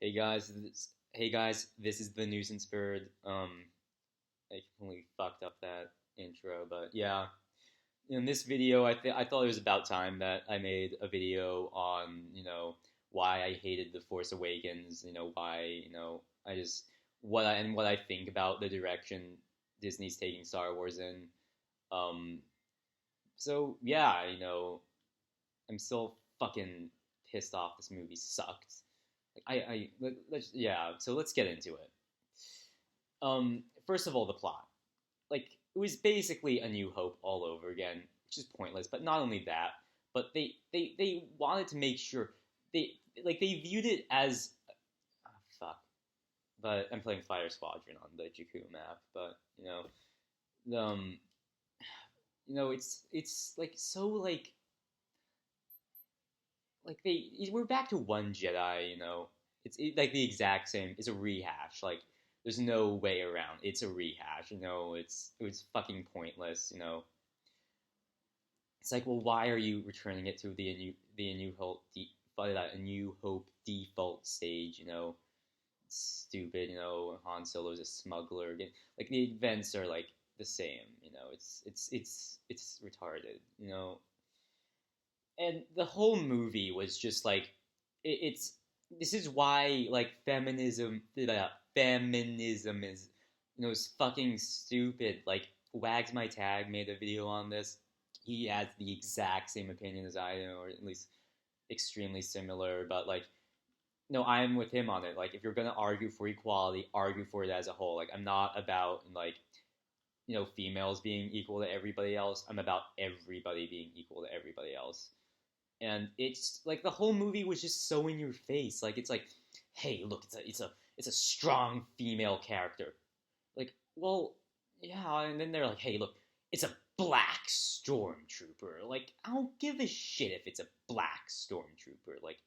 Hey guys, this is the Nuisance Bird. I completely fucked up that intro, but yeah. In this video, I thought it was about time that I made a video on why I hated the Force Awakens. Why I just what I think about the direction Disney's taking Star Wars in. Um, so yeah, I'm still fucking pissed off. This movie sucked. Yeah. So let's get into it. First of all, the plot. Like it was basically A New Hope all over again, which is pointless. But not only that, but they wanted to make sure they viewed it as fuck. But I'm playing Fire Squadron on the Jakku map. But um, it's like so like we're back to one Jedi. Like the exact same. It's a rehash. Like there's no way around. It's a rehash. It was fucking pointless. It's like, well, why are you returning it to the A New Hope default stage? It's stupid. Han Solo's a smuggler. Like the events are like the same. It's retarded. And the whole movie was just like it's this is why like feminism is is fucking stupid. Like Wags My Tag made a video on this. He has the exact same opinion as I do, or at least extremely similar. But like, no, I'm with him on it. Like, if you're gonna argue for equality, argue for it as a whole. Like, I'm not about like females being equal to everybody else. I'm about everybody being equal to everybody else. And it's like the whole movie was just so in your face. Like it's like, hey, look, it's a strong female character. Like, well, yeah, and then they're like, hey, look, it's a black stormtrooper. Like, I don't give a shit if it's a black stormtrooper. Like,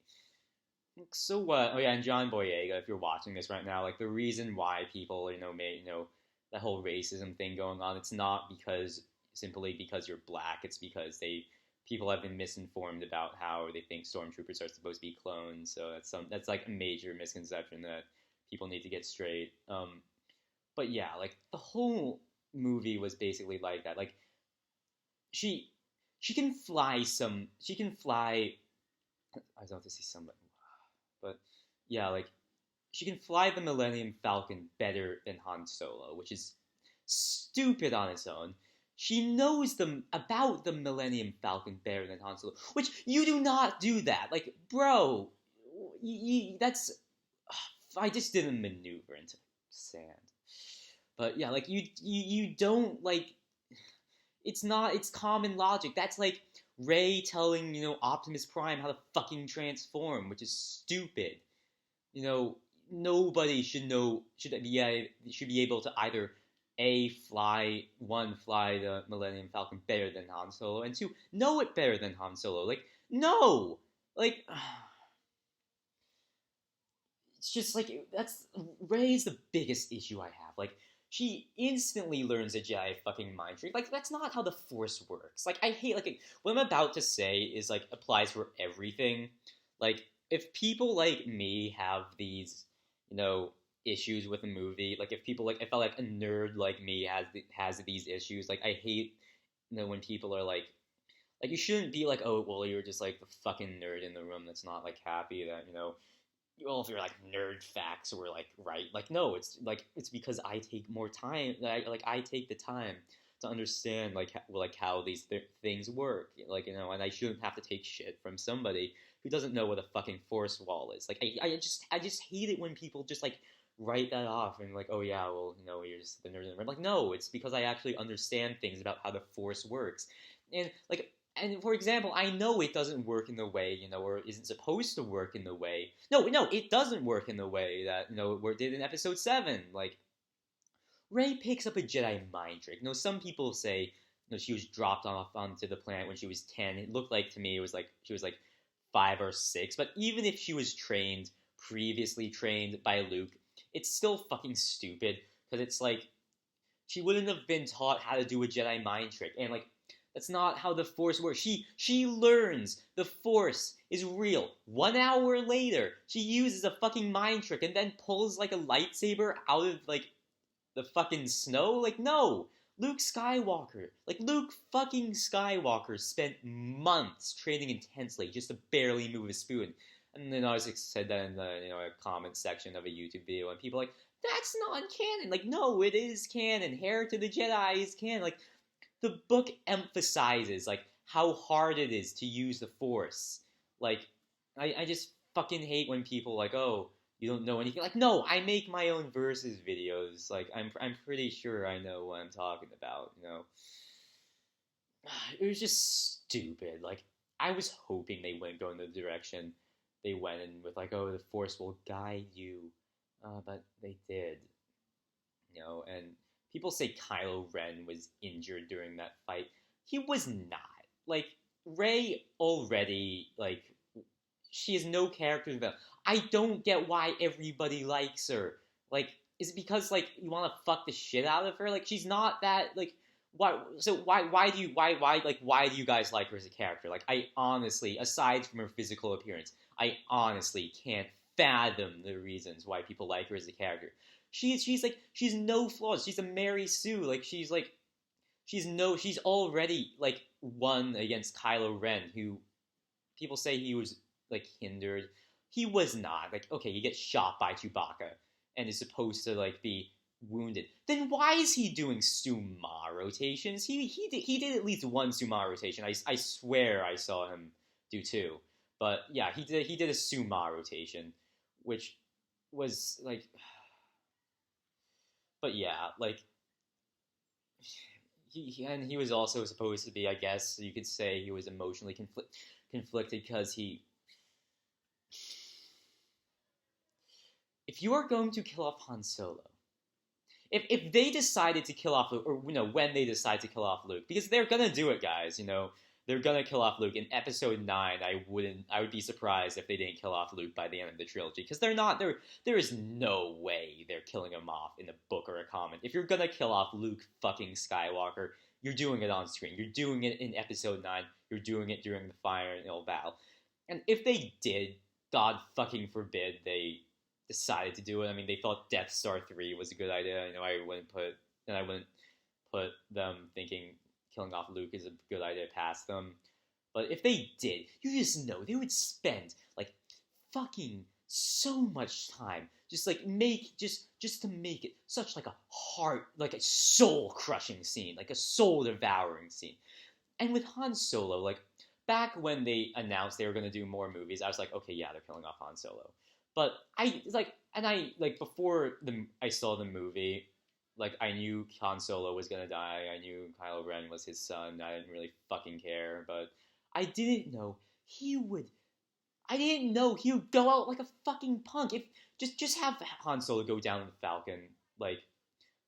so what? Oh yeah, and John Boyega, if you're watching this right now, like the reason why people made that whole racism thing going on, it's not simply because you're black. It's because people have been misinformed about how they think stormtroopers are supposed to be clones. So that's like a major misconception that people need to get straight. But yeah, like the whole movie was basically like that. Like she she can fly. I don't have to see somebody, but yeah, like she can fly the Millennium Falcon better than Han Solo, which is stupid on its own. She knows about the Millennium Falcon better than Han Solo, which you do not do that. Like, bro, that's I just didn't maneuver into sand. But yeah, like you don't like it's common logic. That's like Rey telling Optimus Prime how to fucking transform, which is stupid. Nobody should be able to either fly the Millennium Falcon better than Han Solo, and two, know it better than Han Solo. Like, no, like it's just like that's Rey's the biggest issue I have. Like, she instantly learns a Jedi fucking mind trick. Like, that's not how the Force works. Like, I hate what I'm about to say is like applies for everything. Like, if people like me have these, issues with a movie, like if I like a nerd like me has these issues, like I hate, when people are like you shouldn't be like, oh well, you're just like the fucking nerd in the room that's not like happy that well, if you're like nerd facts were like right, like no, it's because I take more time. I take the time to understand how these things work, and I shouldn't have to take shit from somebody who doesn't know what a fucking force wall is. Like I just hate it when people just like write that off and like, oh yeah, well you're just the nerd in the room. Like no, it's because I actually understand things about how the force works, and like and for example, I know it doesn't work in the way, or isn't supposed to work in the way. No, it doesn't work in the way that, it did in episode 7. Like, Rey picks up a Jedi mind trick. Some people say, she was dropped off onto the planet when she was 10. It looked like to me it was like she was like 5 or 6. But even if she was previously trained by Luke, it's still fucking stupid because it's like she wouldn't have been taught how to do a Jedi mind trick. And like That's not how the Force works. She learns the Force is real. 1 hour later, she uses a fucking mind trick and then pulls like a lightsaber out of like the fucking snow. Like no, Luke fucking Skywalker spent months training intensely just to barely move a spoon. And then I was like, said that in the a comment section of a YouTube video, and people are like, that's not canon. Like no, it is canon. Heir to the Jedi is canon. Like the book emphasizes like how hard it is to use the Force. Like I just fucking hate when people like, oh, you don't know anything. Like no, I make my own versus videos. Like I'm pretty sure I know what I'm talking about. It was just stupid. Like I was hoping they wouldn't go in the direction they went in with like, oh, the Force will guide you, but they did. And people say Kylo Ren was injured during that fight. He was not. Like Rey already, like she has no character development. I don't get why everybody likes her. Like, is it because like you want to fuck the shit out of her? Like she's not that like. Why? So why do you guys like her as a character? Like I honestly, aside from her physical appearance, I honestly can't fathom the reasons why people like her as a character. She's no flaws. She's a Mary Sue. Like she's already like won against Kylo Ren, who people say he was like hindered. He was not. Like okay, he gets shot by Chewbacca and is supposed to like be wounded. Then why is he doing Suma rotations? He did at least one Suma rotation. I swear I saw him do two. But yeah, he did a Suma rotation, which was like. But yeah, like he was also supposed to be, I guess you could say, he was emotionally conflicted because he. If you are going to kill off Han Solo, if they decided to kill off Luke, or when they decide to kill off Luke, because they're gonna do it, guys, they're gonna kill off Luke in Episode 9. I would be surprised if they didn't kill off Luke by the end of the trilogy, because they're not. There is no way they're killing him off in a book or a comic. If you're gonna kill off Luke fucking Skywalker, you're doing it on screen. You're doing it in Episode 9. You're doing it during the Fire and Ill battle. And if they did, God fucking forbid, they decided to do it. I mean, they thought Death Star 3 was a good idea. I wouldn't put them thinking killing off Luke is a good idea past them. But if they did, you just know they would spend like fucking so much time just like just to make it such like a heart, like a soul crushing scene, like a soul devouring scene. And with Han Solo, like back when they announced they were going to do more movies, I was like, okay, yeah, they're killing off Han Solo. But before I saw the movie, like I knew Han Solo was gonna die. I knew Kylo Ren was his son. I didn't really fucking care, but I didn't know he would. I didn't know he would go out like a fucking punk. If just have Han Solo go down in the Falcon, like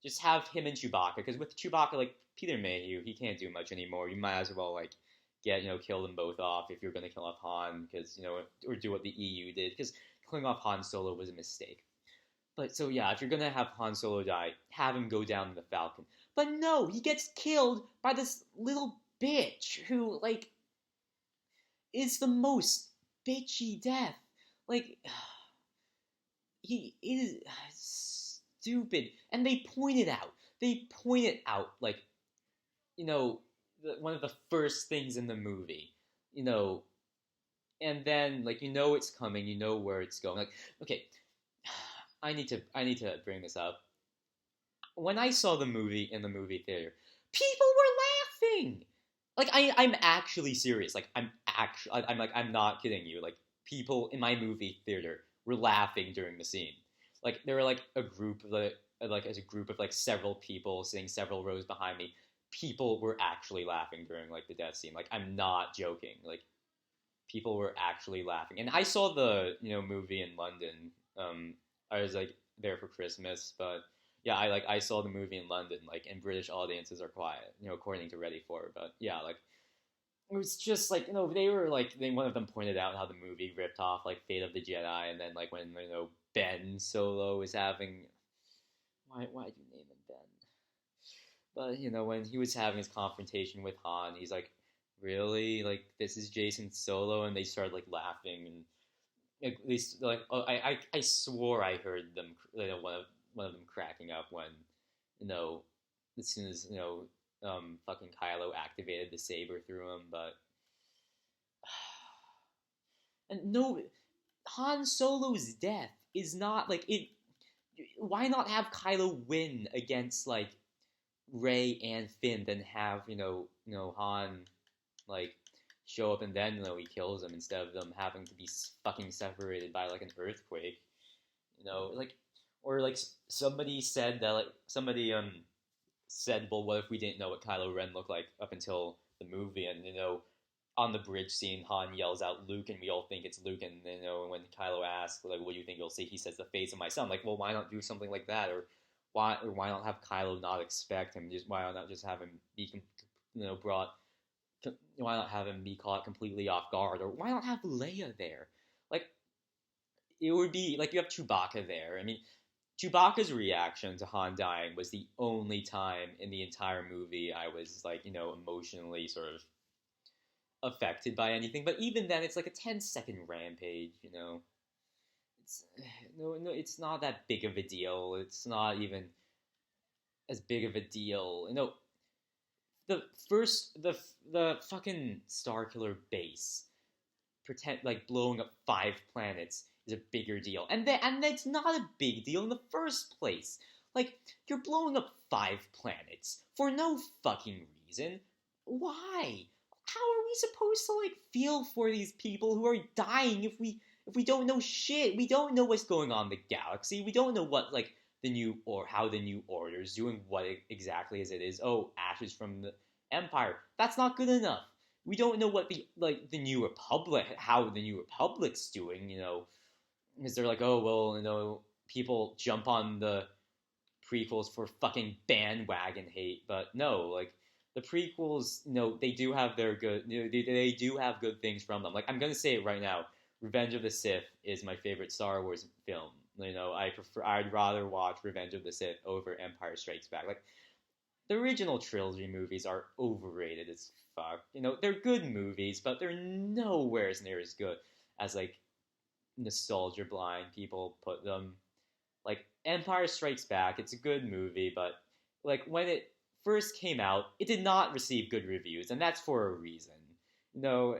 just have him and Chewbacca. Because with Chewbacca, like Peter Mayhew, he can't do much anymore. You might as well like kill them both off if you're gonna kill off Han, because or do what the EU did, because killing off Han Solo was a mistake. But so yeah, if you're gonna have Han Solo die, have him go down in the Falcon. But no, he gets killed by this little bitch who like is the most bitchy death. Like he is stupid, and they point it out. Like one of the first things in the movie. And then like it's coming, where it's going. Like okay, I need to bring this up. When I saw the movie in the movie theater, people were laughing. Like I'm actually serious. Like I'm not kidding you. Like people in my movie theater were laughing during the scene. Like there were like a group of like several people sitting several rows behind me. People were actually laughing during like the death scene. Like I'm not joking. Like people were actually laughing. And I saw the movie in London. I was like there for Christmas, but yeah, I saw the movie in London. Like, and British audiences are quiet, according to Ready For. But yeah, like it was just like they were like one of them pointed out how the movie ripped off like Fate of the Jedi, and then like when Ben Solo is having why do you name him Ben? But when he was having his confrontation with Han, he's like, "Really? Like this is Jason Solo?" And they started like laughing, and at least like I swore I heard them, one of them cracking up when you know as soon as fucking Kylo activated the saber through him, but and no, Han Solo's death is not like it. Why not have Kylo win against like Rey and Finn, then have Han like show up and then he kills him instead of them having to be fucking separated by like an earthquake, like or like somebody said that like somebody said, well, what if we didn't know what Kylo Ren looked like up until the movie, and on the bridge scene, Han yells out Luke, and we all think it's Luke. And when Kylo asks, like, "What do you think you'll see?" He says, "The face of my son." Like, well, why not do something like that, or why not have Kylo not expect him? Just why not just have him be, brought? Why not have him be caught completely off guard, or why not have Leia there? Like, it would be like you have Chewbacca there. I mean, Chewbacca's reaction to Han dying was the only time in the entire movie I was like, emotionally sort of affected by anything. But even then, it's like a 10-second rampage. It's no, it's not that big of a deal. It's not even as big of a deal. The fucking Starkiller base pretend like blowing up 5 planets is a bigger deal, and that's not a big deal in the first place. Like, you're blowing up 5 planets for no fucking reason. Why? How are we supposed to like feel for these people who are dying if we don't know shit? We don't know what's going on in the galaxy. We don't know what like how the new order is doing, what exactly as it is. Oh, ashes from the Empire. That's not good enough. We don't know what the New Republic, how the New Republic's doing. Because they're like, oh well, people jump on the prequels for fucking bandwagon hate, but no, like the prequels, they do have their good, they do have good things from them. Like, I'm gonna say it right now, Revenge of the Sith is my favorite Star Wars film. I'd rather watch Revenge of the Sith over Empire Strikes Back. Like, the original trilogy movies are overrated as fuck. They're good movies, but they're nowhere near as good as like nostalgia blind people put them. Like, Empire Strikes Back, it's a good movie, but like when it first came out, it did not receive good reviews, and that's for a reason. No,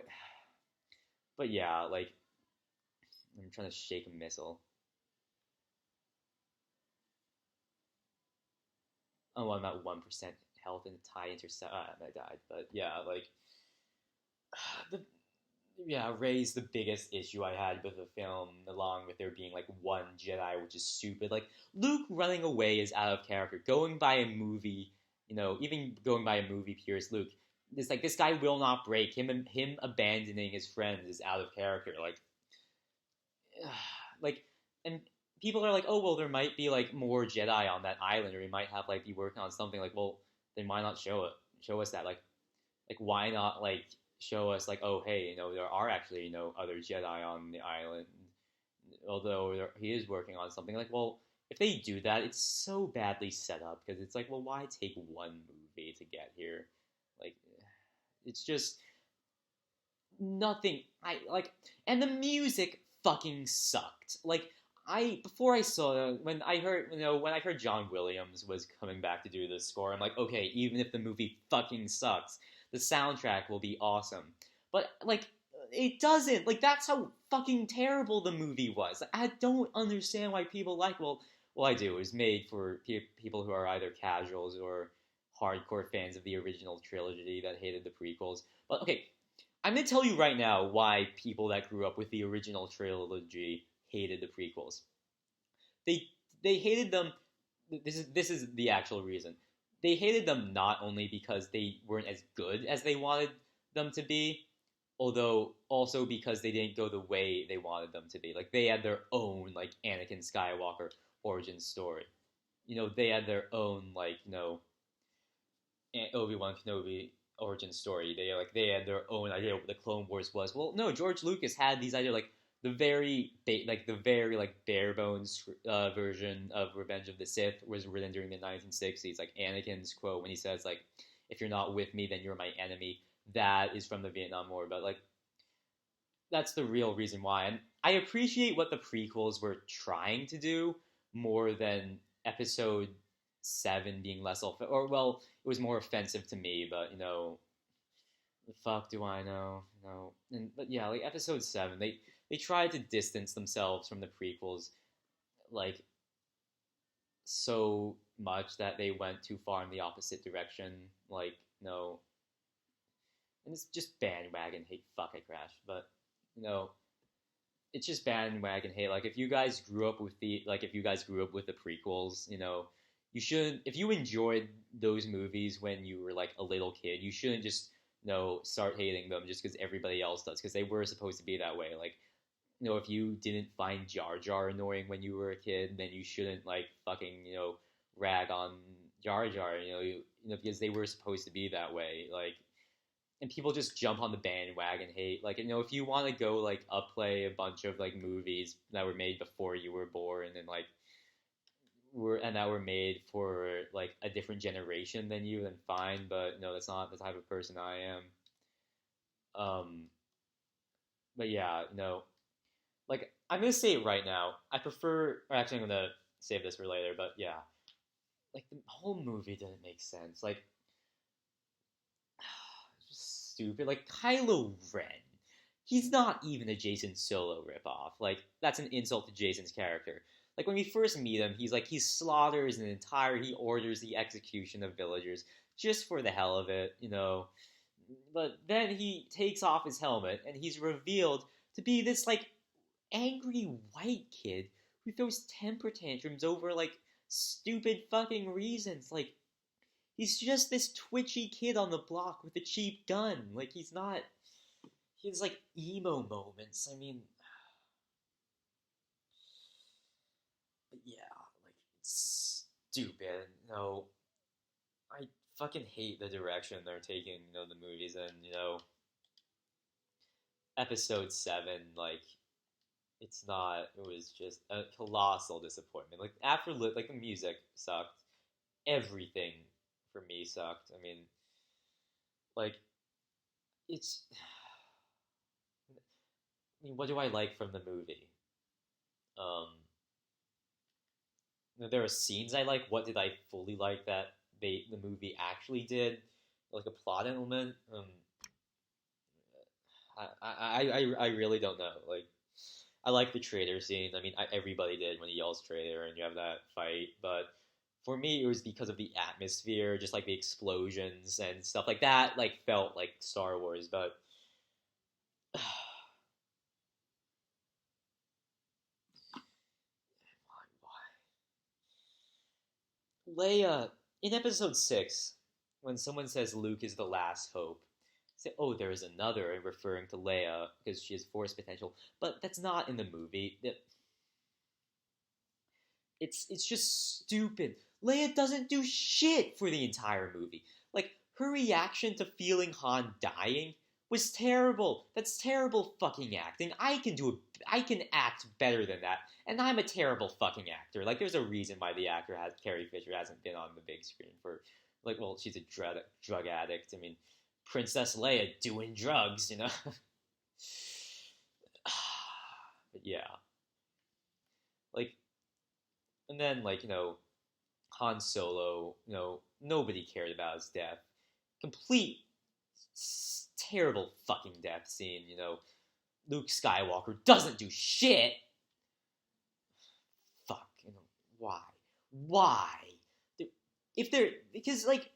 but yeah, like I'm trying to shake a missile. Oh, I'm at 1% health and tie intercept. I died, but yeah, like the Rey's the biggest issue I had with the film, along with there being like one Jedi, which is stupid. Like, Luke running away is out of character. Going by a movie, even going by a movie purist Luke, it's like this guy will not break. Him abandoning his friends is out of character. Like, and people are like, oh well, there might be like more Jedi on that island, or he might have like be working on something. Like, well, then why not show us that? Like why not like show us like, oh hey, there are actually other Jedi on the island, although he is working on something. Like, well, if they do that, it's so badly set up, because it's like, well, why take one movie to get here? Like, it's just nothing. I like, and the music fucking sucked. Like, before I saw when I heard John Williams was coming back to do the score, I'm like, okay, even if the movie fucking sucks, the soundtrack will be awesome. But like, it doesn't. Like, that's how fucking terrible the movie was. I don't understand why people like. Well, I do. It was made for people who are either casuals or hardcore fans of the original trilogy that hated the prequels. But okay, I'm gonna tell you right now why people that grew up with the original trilogy hated the prequels. They they hated them. This is the actual reason. They hated them not only because they weren't as good as they wanted them to be, although also because they didn't go the way they wanted them to be. Like, they had their own like Anakin Skywalker origin story. They had their own like Obi-Wan Kenobi origin story. They had their own idea of what the Clone Wars was. Well, no, George Lucas had these ideas like, the very like bare bones version of Revenge of the Sith was written during the 1960s. Like Anakin's quote when he says like, "If you're not with me, then you're my enemy." That is from the Vietnam War, but like that's the real reason why. And I appreciate what the prequels were trying to do more than Episode 7 being less or well, it was more offensive to me, but the fuck do I know? No, but yeah, like Episode 7, they tried to distance themselves from the prequels, like so much that they went too far in the opposite direction. Like no, and it's just bandwagon hate. Fuck, I crashed, but you know, it's just bandwagon hate. Like if you guys grew up with the prequels, you shouldn't. If you enjoyed those movies when you were like a little kid, you shouldn't just start hating them just because everybody else does, because they were supposed to be that way. Like if you didn't find Jar Jar annoying when you were a kid, then you shouldn't like fucking rag on Jar Jar. Because they were supposed to be that way. Like, and people just jump on the bandwagon hate. Like, if you want to go like upplay a bunch of like movies that were made before you were born and like that were made for like a different generation than you, then fine. But no, that's not the type of person I am. But yeah, like I'm gonna say it right now. I prefer, or actually, I'm gonna save this for later. But yeah, like the whole movie didn't make sense. Like, just stupid. Like Kylo Ren, he's not even a Jason Solo ripoff. Like that's an insult to Jason's character. Like when we first meet him, he slaughters he orders the execution of villagers just for the hell of it, But then he takes off his helmet and he's revealed to be this like angry white kid who throws temper tantrums over like stupid fucking reasons. Like he's just this twitchy kid on the block with a cheap gun. Like he's not. He has like emo moments. I mean, but yeah, like it's stupid. No, I fucking hate the direction they're taking. The movies and Episode 7, like it's not. It was just a colossal disappointment. Like after like the music sucked, everything for me sucked. I mean, like it's. I mean, what do I like from the movie? Um, there are scenes I like. What did I fully like that the movie actually did? Like a plot element. I really don't know. Like I like the traitor scene. I mean, everybody did when he yells traitor and you have that fight. But for me, it was because of the atmosphere, just like the explosions and stuff like that. Like felt like Star Wars, but Leia in Episode 6, when someone says Luke is the last hope, say, "Oh, there is another," referring to Leia because she has Force potential. But that's not in the movie. It's just stupid. Leia doesn't do shit for the entire movie. Like her reaction to feeling Han dying was terrible. That's terrible fucking acting. I can act better than that, and I'm a terrible fucking actor. Like there's a reason why the actor Carrie Fisher hasn't been on the big screen for like, well, she's a drug addict. I mean, Princess Leia doing drugs. But yeah, like, and then like Han Solo, nobody cared about his death. Complete terrible fucking death scene. Luke Skywalker doesn't do shit. Fuck, why? Why? If there, because like,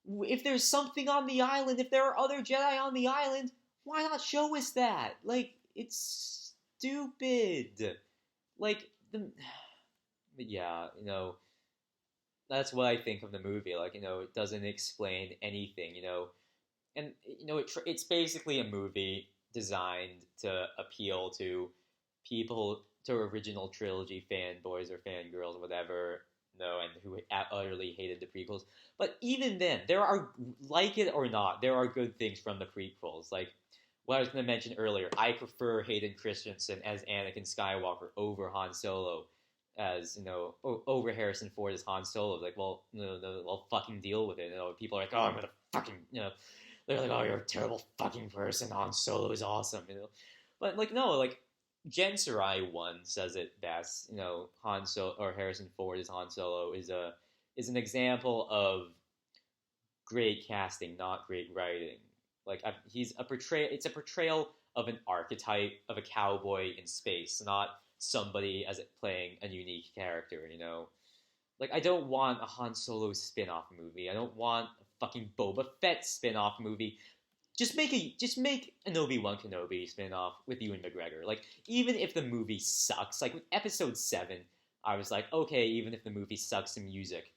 if there's something on the island, if there are other Jedi on the island, why not show us that? Like, it's stupid. Like but yeah, that's what I think of the movie. Like, it doesn't explain anything. And it's basically a movie designed to appeal to people, to original trilogy fanboys or fangirls, whatever, and who utterly hated the prequels. But even then, there are, like it or not, there are good things from the prequels. Like, what I was going to mention earlier, I prefer Hayden Christensen as Anakin Skywalker over Han Solo, as over Harrison Ford as Han Solo. Like, well, I'll fucking deal with it. People are like, oh, I'm gonna fucking, they're like, oh, you're a terrible fucking person. Han Solo is awesome. But like, no, like Jen Sarai one says it best. Han Solo or Harrison Ford as Han Solo is an example of great casting, not great writing. Like he's a portrayal. It's a portrayal of an archetype of a cowboy in space, not somebody as playing a unique character. Like I don't want a Han Solo spin-off movie. I don't want a fucking Boba Fett spin-off movie. Just make an Obi-Wan Kenobi spin-off with Ewan McGregor. Like even if the movie sucks, like with Episode 7, I was like, okay, even if the movie sucks, the music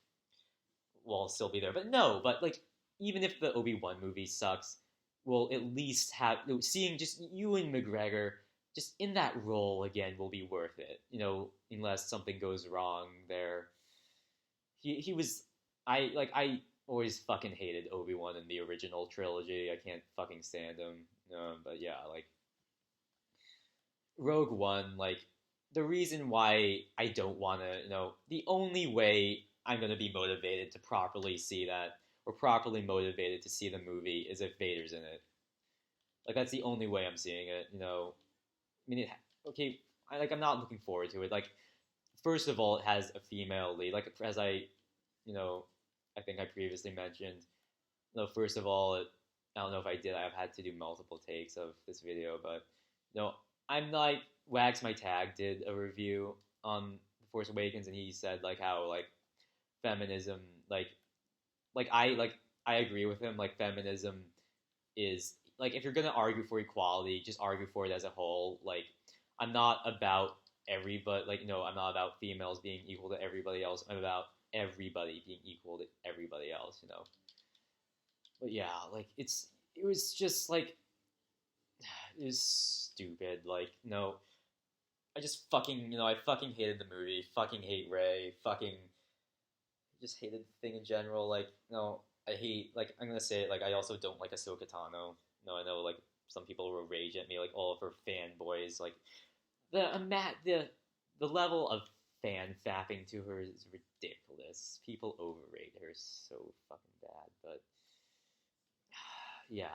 will still be there. But no, but like even if the Obi-Wan movie sucks, we'll at least have seeing just Ewan McGregor just in that role again will be worth it. Unless something goes wrong there. He was I always fucking hated Obi-Wan in the original trilogy. I can't fucking stand him. But yeah, like Rogue One, like the reason why I don't want to, the only way I'm going to be motivated to properly see that or properly motivated to see the movie is if Vader's in it. Like that's the only way I'm seeing it. I mean, okay, I'm not looking forward to it. Like, first of all, it has a female lead. Like as I think I previously mentioned. First of all, I don't know if I did. I've had to do multiple takes of this video, but I'm like Wags My Tag did a review on The Force Awakens, and he said like how like feminism I agree with him. Like feminism is like if you're gonna argue for equality, just argue for it as a whole. Like I'm not about everybody. Like I'm not about females being equal to everybody else. I'm about everybody being equal to everybody else. But yeah, like it was just like it was stupid. Like no, I just fucking I fucking hated the movie. Fucking hate Rey. Fucking just hated the thing in general. Like no, I hate like I'm gonna say it. Like I also don't like Ahsoka Tano. No, I know like some people will rage at me like all of her fanboys. Like the level of fan fapping to her is ridiculous. People overrate her so fucking bad. But yeah,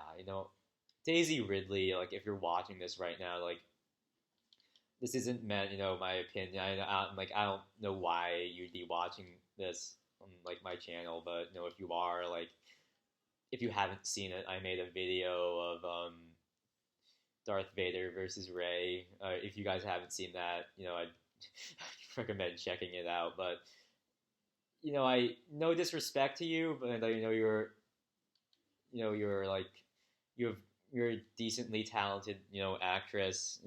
Daisy Ridley. Like if you're watching this right now, like this isn't meant, my opinion. I don't know why you'd be watching this on like my channel, but if you are, like, if you haven't seen it, I made a video of Darth Vader versus Rey. If you guys haven't seen that, I'd recommend checking it out. But I no disrespect to you, but you're like you're a decently talented actress.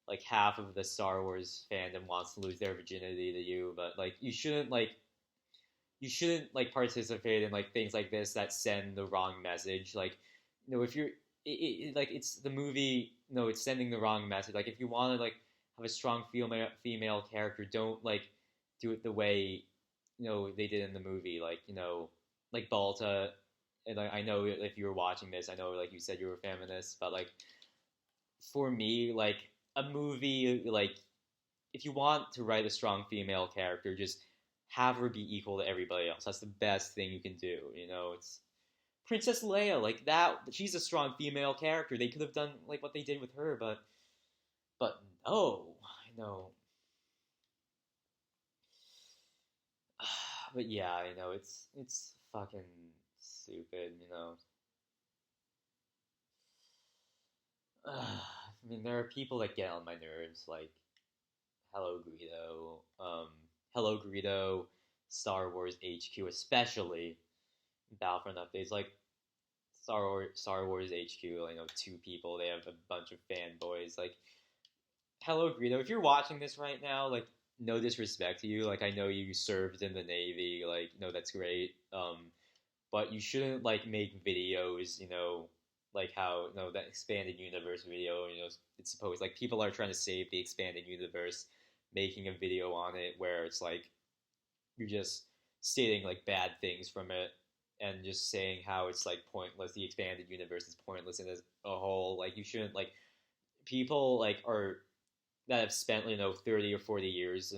Like half of the Star Wars fandom wants to lose their virginity to you, but like you shouldn't like participate in like things like this that send the wrong message. Like if you're like it's the movie, it's sending the wrong message. Like if you want to like have a strong female character, don't like do it the way they did in the movie. Like Balta. And like, I know if you were watching this, I know like you said you were a feminist, but like for me, like a movie, like if you want to write a strong female character, just have her be equal to everybody else. That's the best thing you can do. It's Princess Leia, like that. She's a strong female character. They could have done like what they did with her, but no, but yeah, it's fucking stupid. I mean, there are people that get on my nerves, like Hello Greedo, Hello Greedo, Star Wars HQ, especially Battlefront updates, like Star Wars HQ. I know two people. They have a bunch of fanboys. Like Hello Greedo, if you're watching this right now, like no disrespect to you. Like I know you served in the Navy. Like no, that's great. But you shouldn't like make videos. Like how that expanded universe video. It's supposed like people are trying to save the expanded universe, making a video on it where it's like you're just stating like bad things from it, and just saying how it's like pointless. The expanded universe is pointless in as a whole. Like you shouldn't like people like are that have spent 30 or 40 years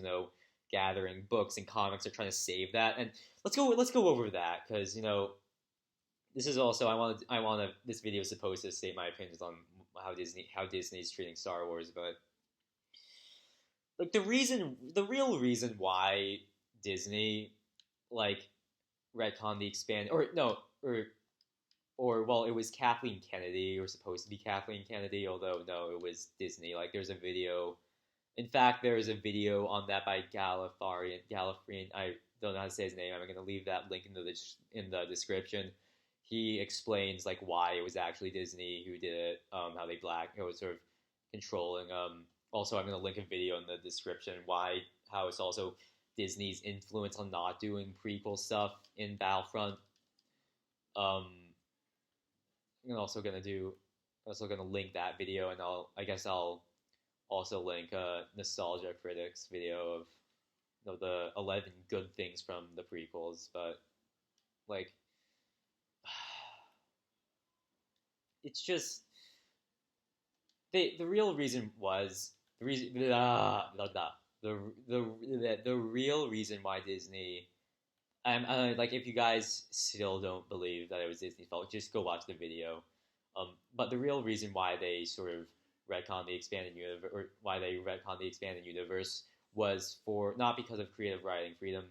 gathering books and comics are trying to save that. And let's go over that because this is also I want to this video is supposed to state my opinions on how Disney's treating Star Wars, but like the real reason why Disney like retcon the expand or no or well, it was Kathleen Kennedy, or supposed to be Kathleen Kennedy, although no, it was Disney. Like there's a video. In fact, there is a video on that by Gallifreyan. I don't know how to say his name. I'm going to leave that link in the description. He explains like why it was actually Disney who did it, how they it was sort of controlling. Also, I'm going to link a video in the description how it's also Disney's influence on not doing prequel stuff in Battlefront. I'm also gonna link that video, and I guess I'll also link Nostalgia Critics video of the 11 good things from the prequels. But like, it's just the real reason was the reason the real reason why Disney. Like if you guys still don't believe that it was Disney's fault, just go watch the video. But the real reason why they sort of retconned the expanded universe, or why they retconned the expanded universe, was for not because of creative writing freedom.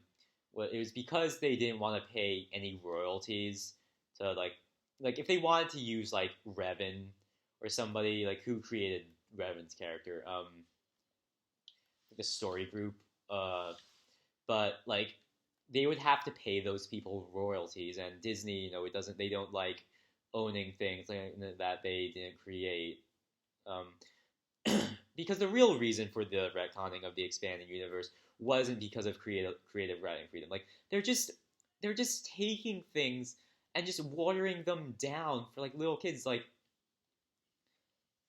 Well, it was because they didn't want to pay any royalties to like if they wanted to use like Revan or somebody like who created Revan's character, like a story group, but like they would have to pay those people royalties, and Disney, they don't like owning things that they didn't create, because the real reason for the retconning of the expanding universe wasn't because of creative writing freedom. Like they're just taking things and just watering them down for like little kids. Like,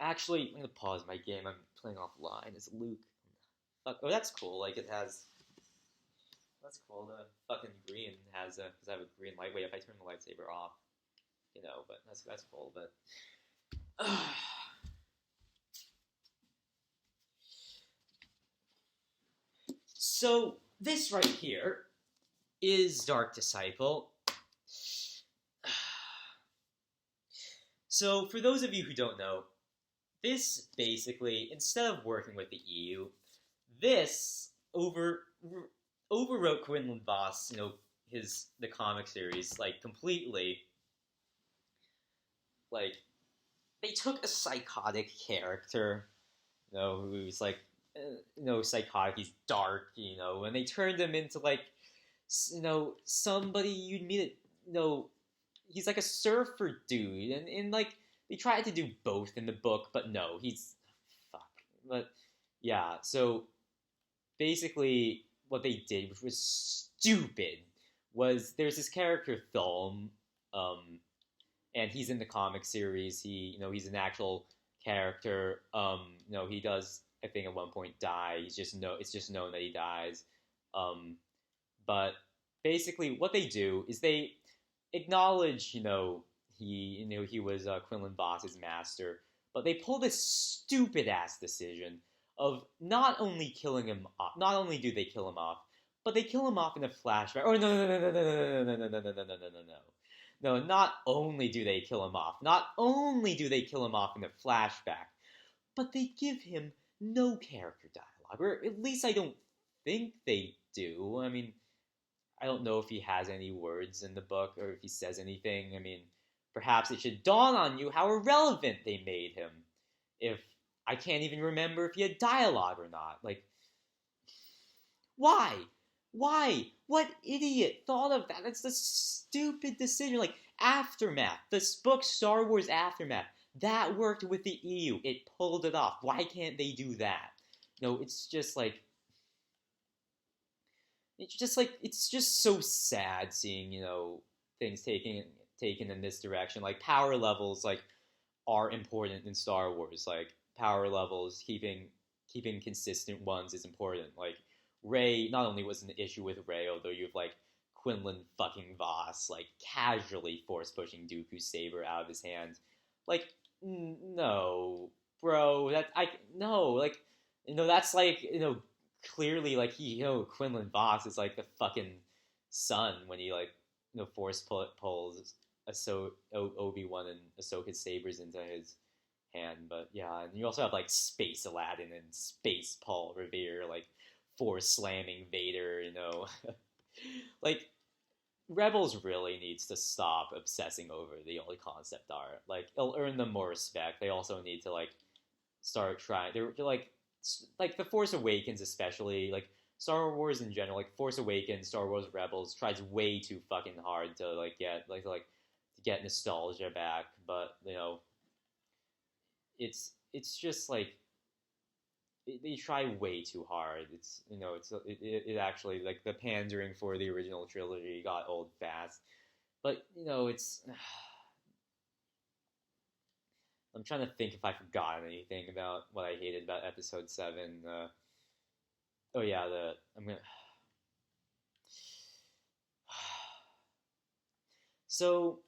actually, I'm gonna pause my game. I'm playing offline. It's Luke. Oh, that's cool. Like it has. That's cool. The fucking green has because I have a green light. Wait, if I turn the lightsaber off, but that's cool. But so this right here is Dark Disciple. So for those of you who don't know, this basically, instead of working with the EU, this overwrote Quinlan Voss, the comic series, like, completely. Like, they took a psychotic character, who's, like, psychotic, he's dark, and they turned him into, like, somebody you'd meet he's, like, a surfer dude, and like, they tried to do both in the book, but no, fuck. But, yeah, so, basically, what they did, which was stupid, was there's this character Thulm, and he's in the comic series. He's an actual character. He does, I think, at one point die. It's just known that he dies. But basically, what they do is they acknowledge, he was Quinlan Voss's master, but they pull this stupid ass decision of not only killing him off, not only do they kill him off, but they kill him off in a flashback. Oh, no, not only do they kill him off, not only do they kill him off in a flashback, but they give him no character dialogue, or at least I don't think they do. I mean, I don't know if he has any words in the book, or if he says anything. I mean, perhaps it should dawn on you how irrelevant they made him, if I can't even remember if he had dialogue or not. Like, why? What idiot thought of that? That's the stupid decision. Like, Aftermath, this book, Star Wars Aftermath, that worked with the EU. It pulled it off. Why can't they do that? It's just like, it's just so sad seeing, things taken in this direction. Like, power levels, like, are important in Star Wars. Like, power levels, keeping consistent ones is important. Like, Rey, not only was an issue with Rey, although you have, like, Quinlan fucking Voss, like, casually force-pushing Dooku's saber out of his hand. Like, no, bro, no, like, that's like, clearly, like, Quinlan Voss is, like, the fucking son when he, like, pulls Obi-Wan and Ahsoka's sabers into his hand. But yeah, and you also have, like, Space Aladdin and Space Paul Revere, like, force slamming Vader, like, Rebels really needs to stop obsessing over the old concept art. Like, it'll earn them more respect. They also need to, like, start trying. They're like the Force Awakens, especially, like, Star Wars in general, like, Force Awakens, Star Wars Rebels tries way too fucking hard to, like, to get nostalgia back. But it's just like they try way too hard. It actually, like, the pandering for the original trilogy got old fast. But it's I'm trying to think if I forgot anything about what I hated about Episode 7. Oh yeah, I'm gonna. So,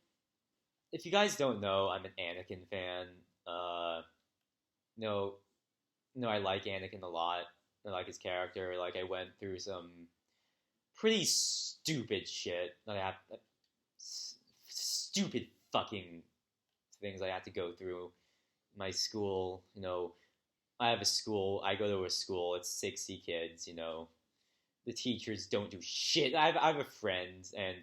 if you guys don't know, I'm an Anakin fan. No, no, I like Anakin a lot. I like his character. Like, I went through some pretty stupid shit that I have, stupid fucking things I had to go through. My school, I have a school. I go to a school. It's 60 kids. The teachers don't do shit. I have a friend, and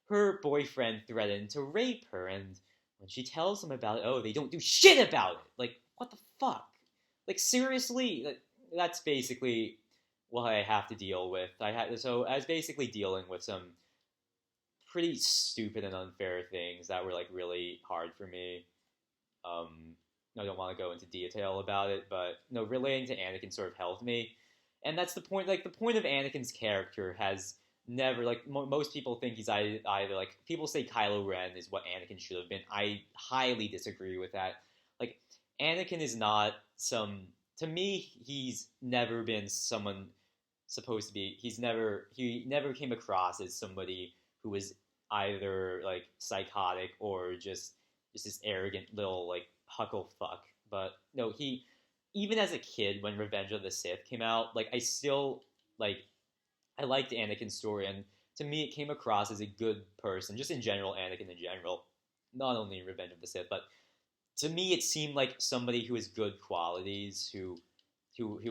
her boyfriend threatened to rape her, and when she tells them about it, oh, they don't do shit about it. Like, what the fuck? Like, seriously? That's basically what I have to deal with. So I was basically dealing with some pretty stupid and unfair things that were, like, really hard for me. I don't want to go into detail about it, but relating to Anakin sort of helped me. And that's the point. Like, the point of Anakin's character has never, like, most people think he's either, like, people say Kylo Ren is what Anakin should have been. I highly disagree with that. Like, Anakin is not to me, he's never been someone supposed to be. He never came across as somebody who was either, like, psychotic or just this arrogant little, like, huckle fuck. But no, he, even as a kid when Revenge of the Sith came out, like, I still, like, I liked Anakin's story, and to me it came across as a good person, just in general, Anakin in general, not only in Revenge of the Sith, but to me it seemed like somebody who has good qualities, who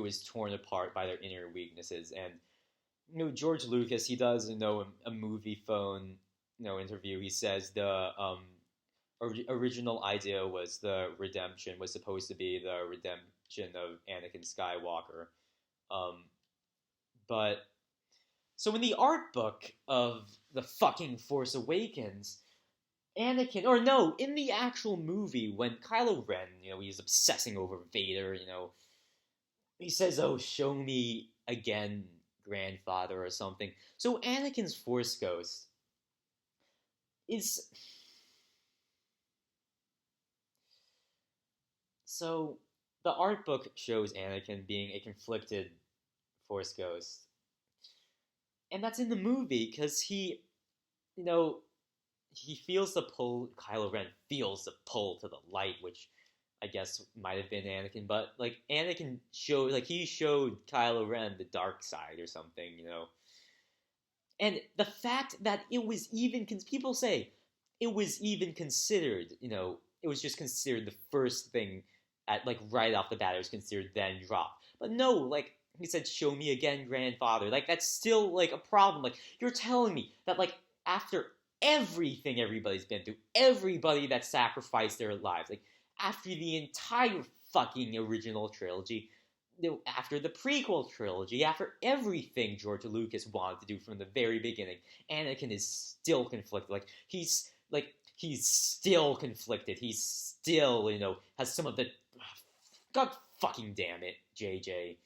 is torn apart by their inner weaknesses. And George Lucas, he does a movie phone interview. He says the original idea was the redemption was supposed to be the redemption of Anakin Skywalker. But so in the art book of the fucking Force Awakens, Anakin, or no, in the actual movie, when Kylo Ren, he's obsessing over Vader, he says, "Oh, show me again, grandfather," or something. So Anakin's Force Ghost is... So, the art book shows Anakin being a conflicted Force Ghost. And that's in the movie, because he feels the pull, Kylo Ren feels the pull to the light, which I guess might have been Anakin, but, like, Anakin showed Kylo Ren the dark side or something, And the fact that it was even, people say, it was even considered, it was just considered the first thing at, like, right off the bat, it was considered then dropped. But no, like, he said, "Show me again, grandfather." Like, that's still, like, a problem. Like, you're telling me that, like, after everything everybody's been through, everybody that sacrificed their lives, like, after the entire fucking original trilogy, after the prequel trilogy, after everything George Lucas wanted to do from the very beginning, Anakin is still conflicted. He's still conflicted. He's still, has some of the... God fucking damn it, JJ.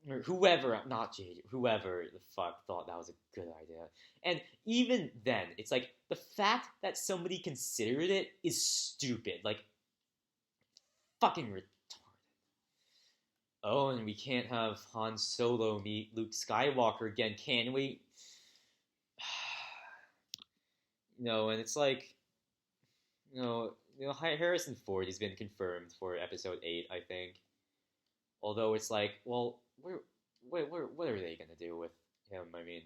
Or whoever, not JJ, whoever the fuck thought that was a good idea. And even then, it's like, the fact that somebody considered it is stupid. Like, fucking retarded. Oh, and we can't have Han Solo meet Luke Skywalker again, can we? and it's like, Harrison Ford has been confirmed for Episode 8, I think. Although it's like, well, what are they gonna do with him? I mean,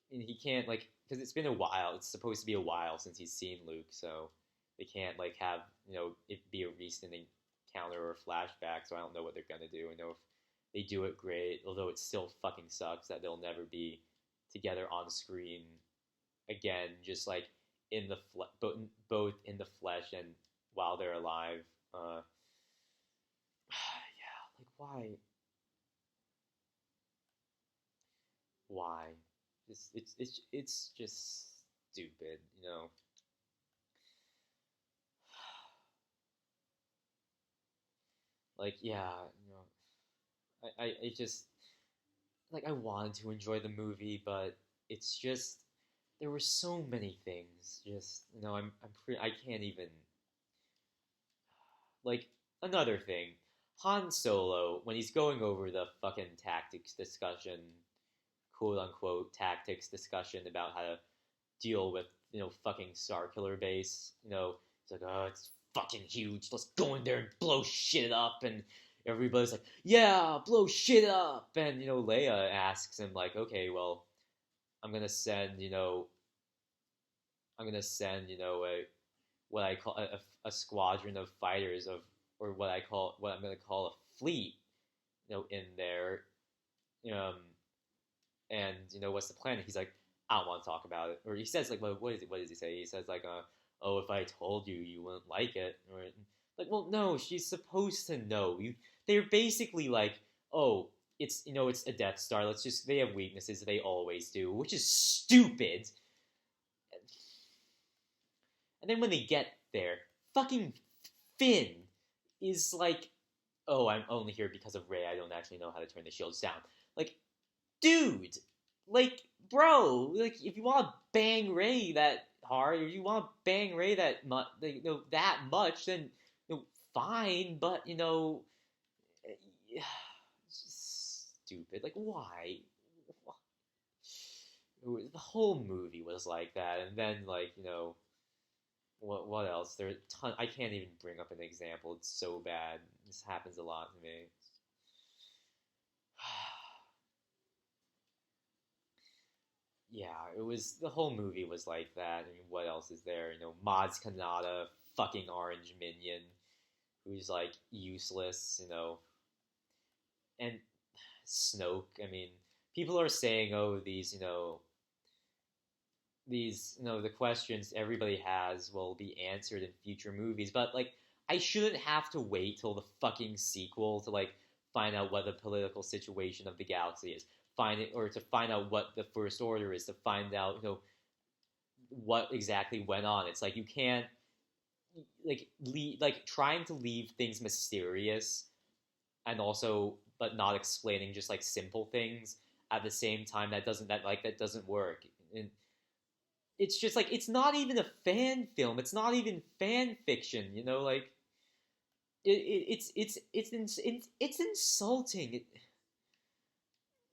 he can't like because it's been a while. It's supposed to be a while since he's seen Luke, so they can't like have it be a recent encounter or flashback. So I don't know what they're gonna do. I know if they do it, great. Although it still fucking sucks that they'll never be together on screen again. Just like in the both in the flesh and while they're alive. Yeah, like why? It's just stupid, Like yeah, I just like I wanted to enjoy the movie, but it's just there were so many things. Just I'm pretty I can't even like another thing. Han Solo when he's going over the fucking tactics discussion, quote unquote tactics discussion about how to deal with fucking Star Killer base. It's like, oh, it's fucking huge. Let's go in there and blow shit up. And everybody's like, yeah, blow shit up. And Leia asks him like, okay, well, I'm gonna send a what I call a squadron of fighters or what I'm gonna call a fleet in there. Um, and what's the plan? He's like, I don't want to talk about it. Or he says like, what is it? What does he say? He says like, oh, if I told you, you wouldn't like it. Or like, well, no, she's supposed to know. They're basically like, oh, it's a Death Star. They have weaknesses. They always do, which is stupid. And then when they get there, fucking Finn is like, oh, I'm only here because of Rey. I don't actually know how to turn the shields down. Like, dude, like, bro, like, if you want to bang Rey that hard, or you want to bang Rey that much, then fine. But it's just stupid. Like, why? The whole movie was like that, and then like what else? There are ton. I can't even bring up an example. It's so bad. This happens a lot to me. Yeah, it was the whole movie was like that. I mean, what else is there? Maz Kanata, fucking orange minion, who's like useless. And Snoke. I mean, people are saying, oh, the questions everybody has will be answered in future movies, but like, I shouldn't have to wait till the fucking sequel to like find out what the political situation of the galaxy is or to find out what the First Order is, to find out what exactly went on. It's like you can't like trying to leave things mysterious and also but not explaining just like simple things at the same time. That doesn't work. And it's just like it's not even a fan film. It's not even fan fiction. Like it's insulting.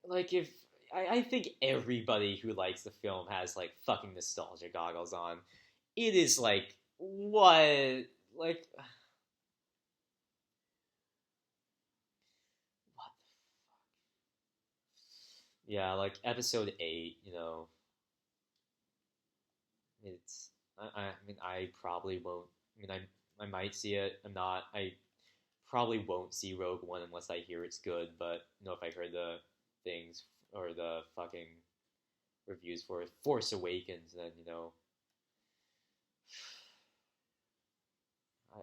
Like if I think everybody who likes the film has like fucking nostalgia goggles on. It is like what like what yeah, like episode 8. It's I mean I probably won't. I mean I might see it. I probably won't see Rogue One unless I hear it's good. But if I heard the things or the fucking reviews for Force Awakens, then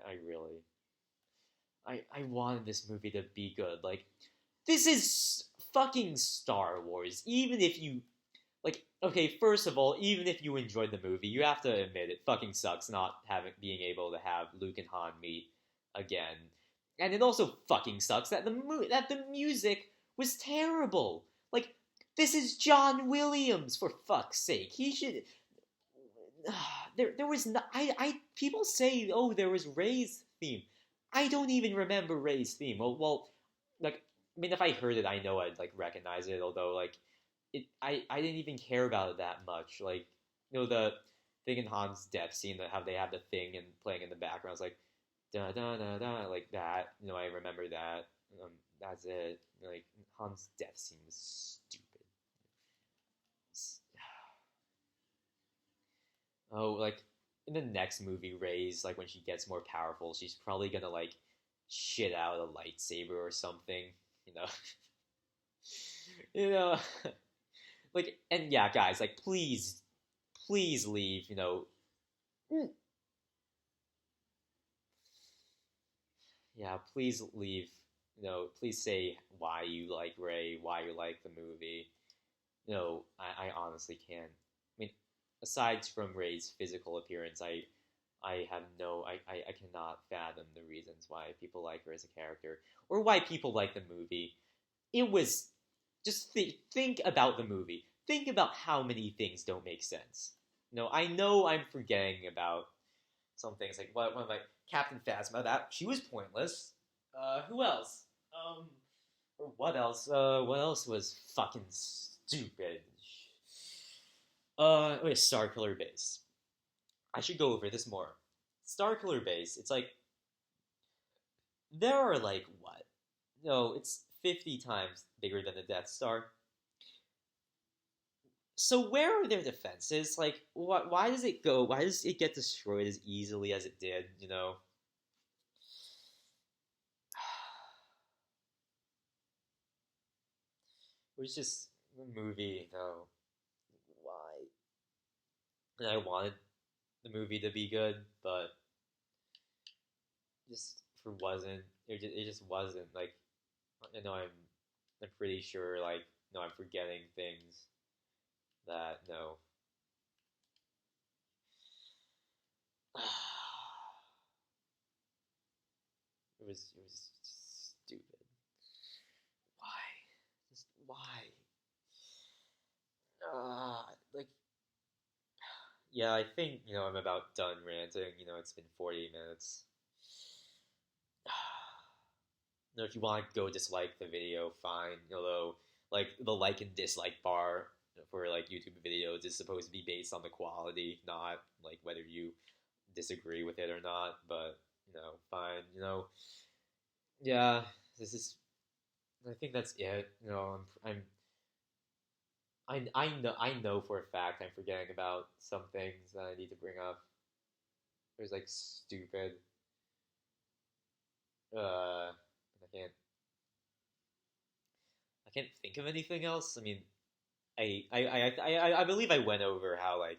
I really I wanted this movie to be good. Like this is fucking Star Wars. Even if you like, okay, first of all, even if you enjoyed the movie, you have to admit it fucking sucks not being able to have Luke and Han meet again. And it also fucking sucks that the music was terrible. Like this is John Williams, for fuck's sake. He should there was no, I people say, oh, there was Ray's theme. I don't even remember Ray's theme. Well, like, I mean, if I heard it, I know I'd like recognize it. Although, like, I didn't even care about it that much. Like, the thing in Han's death scene, that how they have the thing and playing in the background. It's like da da da da, like that. I remember that. That's it. Like Han's death scene was stupid. Oh, like in the next movie, Rey's like when she gets more powerful, she's probably gonna like shit out a lightsaber or something. You know, you know, like and yeah, guys, like please leave. Yeah, please leave. Please say why you like Rey, why you like the movie. I honestly can't. I mean, aside from Rey's physical appearance, I have no, I cannot fathom the reasons why people like her as a character or why people like the movie. It was just think about the movie. Think about how many things don't make sense. I know I'm forgetting about some things like what like Captain Phasma. That she was pointless. Who else? Or what else? What else was fucking stupid? Okay, Star Killer Base. I should go over this more. Star Killer Base. It's like there are like what? No, it's 50 times bigger than the Death Star. So where are their defenses? Like, why does it go? Why does it get destroyed as easily as it did? It was just a movie, though. Why? And I wanted the movie to be good, but just for wasn't. It just wasn't. Like, I know I'm pretty sure. Like, no, I'm forgetting things that no. It was stupid. Why? Just why? Like, yeah, I think I'm about done ranting. It's been 40 minutes. If you want to go dislike the video, fine. Although, like the like and dislike bar for like YouTube videos is supposed to be based on the quality, not like whether you disagree with it or not. But fine. Yeah. This is. I think that's it. I know for a fact I'm forgetting about some things that I need to bring up. There's like stupid. I can't. I can't think of anything else. I mean, I believe I went over how like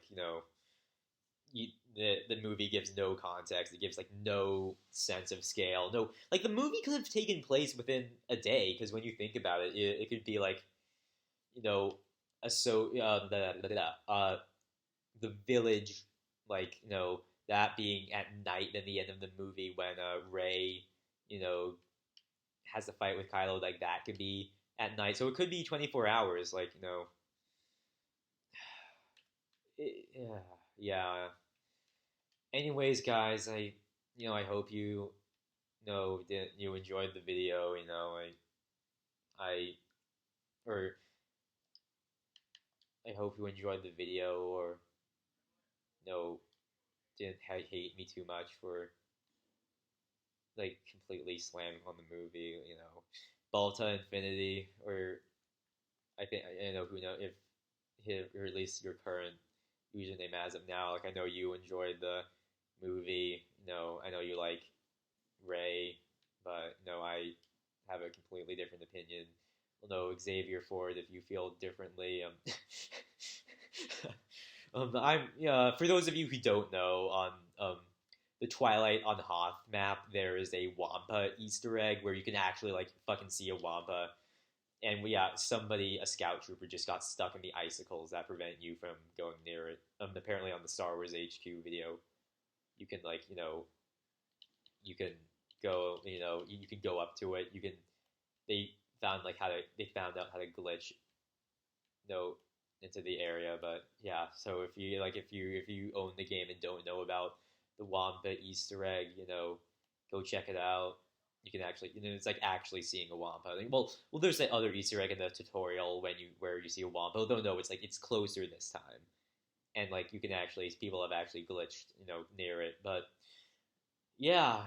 the movie gives no context. It gives like no sense of scale. No, like the movie could have taken place within a day because when you think about it, it could be like you know a so the village like that being at night in the end of the movie when Rey you know has the fight with Kylo, like that could be at night. So it could be 24 hours. Like yeah, yeah. Anyways, guys, I hope you enjoyed the video. I or I hope you enjoyed the video, or didn't hate me too much for like completely slamming on the movie. Balta Infinity, or I think who know if or at least your current username as of now. Like I know you enjoyed the movie. I know you like Ray, but I have a completely different opinion. Well, no, Xavier Ford, if you feel differently. I'm for those of you who don't know, on the Twilight on Hoth map, there is a Wampa Easter egg where you can actually like fucking see a Wampa. And a scout trooper just got stuck in the icicles that prevent you from going near it. Apparently on the Star Wars HQ video, you can like you can go you can go up to it. They they found out how to glitch into the area. But yeah, so if you own the game and don't know about the Wampa Easter egg, go check it out. You can actually, it's like actually seeing a Wampa. Like, well, there's that other Easter egg in the tutorial where you see a Wampa. Although no, it's like it's closer this time. and like you can actually people have actually glitched near it. But yeah,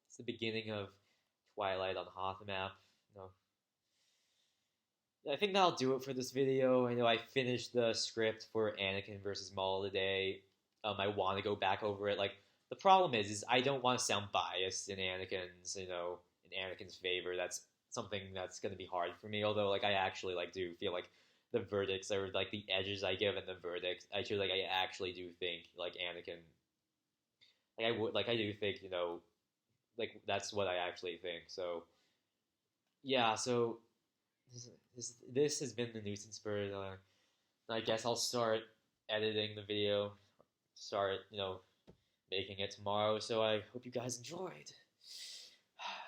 it's the beginning of Twilight on Hoth map. No, I think that'll do it for this video. I know I finished the script for Anakin versus Maul today. I want to go back over it. Like the problem is I don't want to sound biased in Anakin's favor. That's something that's going to be hard for me. Although like I actually like do feel like the verdicts or like the edges I give in the verdict, I actually do think like Anakin, I do think like that's what I actually think. So yeah, so this has been the nuisance bird. I guess I'll start editing the video, start making it tomorrow. So I hope you guys enjoyed.